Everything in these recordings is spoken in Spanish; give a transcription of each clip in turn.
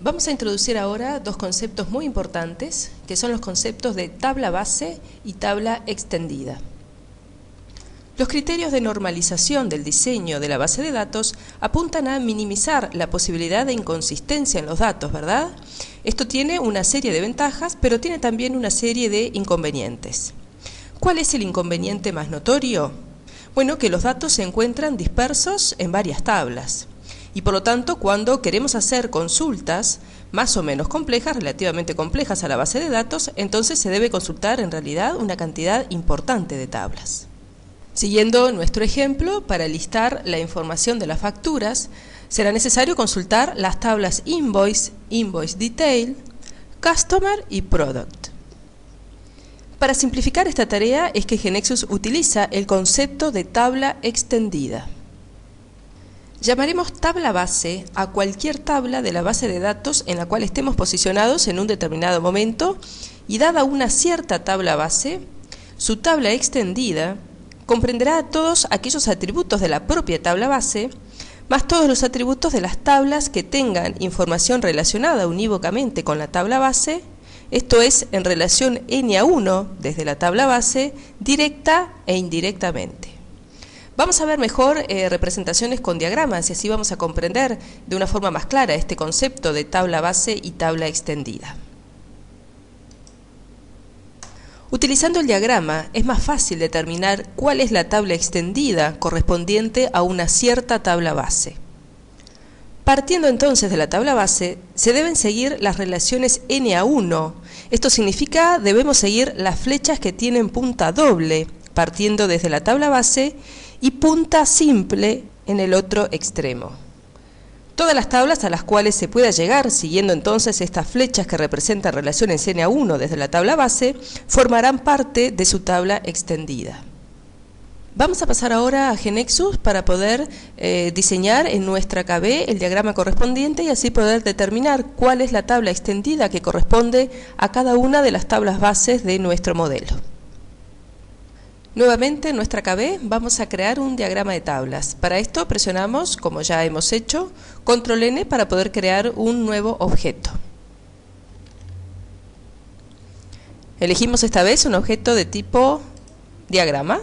Vamos a introducir ahora dos conceptos muy importantes, que son los conceptos de tabla base y tabla extendida. Los criterios de normalización del diseño de la base de datos apuntan a minimizar la posibilidad de inconsistencia en los datos, ¿verdad? Esto tiene una serie de ventajas, pero tiene también una serie de inconvenientes. ¿Cuál es el inconveniente más notorio? Bueno, que los datos se encuentran dispersos en varias tablas. Y por lo tanto, cuando queremos hacer consultas más o menos complejas, relativamente complejas a la base de datos, entonces se debe consultar en realidad una cantidad importante de tablas. Siguiendo nuestro ejemplo, para listar la información de las facturas, será necesario consultar las tablas Invoice, Invoice Detail, Customer y Product. Para simplificar esta tarea es que GeneXus utiliza el concepto de tabla extendida. Llamaremos tabla base a cualquier tabla de la base de datos en la cual estemos posicionados en un determinado momento y dada una cierta tabla base, su tabla extendida comprenderá todos aquellos atributos de la propia tabla base, más todos los atributos de las tablas que tengan información relacionada unívocamente con la tabla base, esto es, en relación n a 1 desde la tabla base, directa e indirectamente. Vamos a ver mejor representaciones con diagramas y así vamos a comprender de una forma más clara este concepto de tabla base y tabla extendida. Utilizando el diagrama es más fácil determinar cuál es la tabla extendida correspondiente a una cierta tabla base. Partiendo entonces de la tabla base, se deben seguir las relaciones n a 1. Esto significa debemos seguir las flechas que tienen punta doble, partiendo desde la tabla base, y punta simple en el otro extremo. Todas las tablas a las cuales se pueda llegar, siguiendo entonces estas flechas que representan relaciones n a 1 desde la tabla base, formarán parte de su tabla extendida. Vamos a pasar ahora a GeneXus para poder diseñar en nuestra KB el diagrama correspondiente y así poder determinar cuál es la tabla extendida que corresponde a cada una de las tablas bases de nuestro modelo. Nuevamente en nuestra KB vamos a crear un diagrama de tablas. Para esto presionamos, como ya hemos hecho, Control N para poder crear un nuevo objeto. Elegimos esta vez un objeto de tipo diagrama.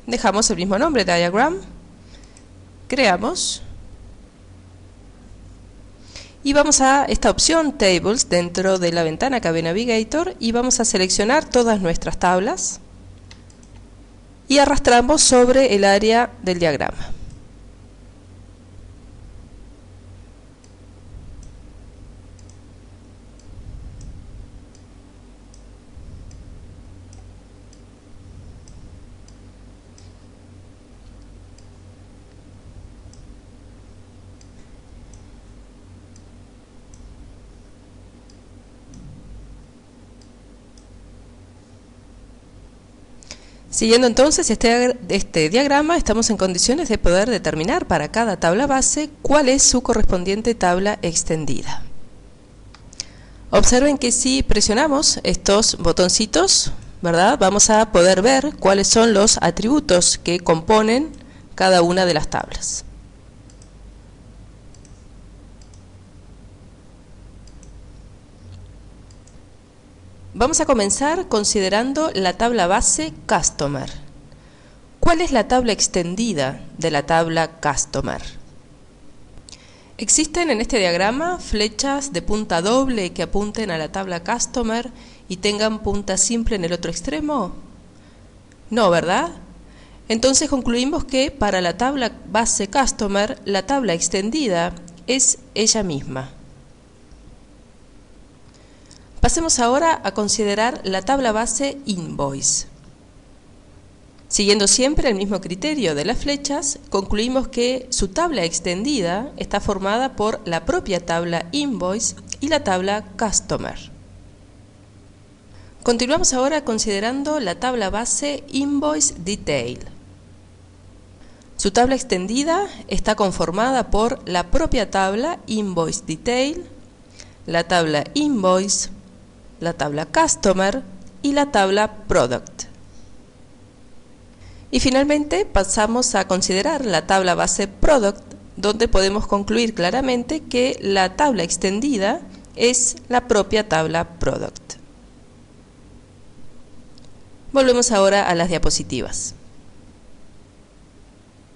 Dejamos el mismo nombre, Diagram. Creamos. Y vamos a esta opción Tables dentro de la ventana KB Navigator y vamos a seleccionar todas nuestras tablas y arrastramos sobre el área del diagrama. Siguiendo entonces este diagrama, estamos en condiciones de poder determinar para cada tabla base cuál es su correspondiente tabla extendida. Observen que si presionamos estos botoncitos, ¿verdad?, vamos a poder ver cuáles son los atributos que componen cada una de las tablas. Vamos a comenzar considerando la tabla base Customer. ¿Cuál es la tabla extendida de la tabla Customer? ¿Existen en este diagrama flechas de punta doble que apunten a la tabla Customer y tengan punta simple en el otro extremo? No, ¿verdad? Entonces concluimos que para la tabla base Customer, la tabla extendida es ella misma. Pasemos ahora a considerar la tabla base Invoice. Siguiendo siempre el mismo criterio de las flechas, concluimos que su tabla extendida está formada por la propia tabla Invoice y la tabla Customer. Continuamos ahora considerando la tabla base Invoice Detail. Su tabla extendida está conformada por la propia tabla Invoice Detail, la tabla Invoice, la tabla Customer y la tabla Product. Y finalmente pasamos a considerar la tabla base Product, donde podemos concluir claramente que la tabla extendida es la propia tabla product. Volvemos ahora a las diapositivas.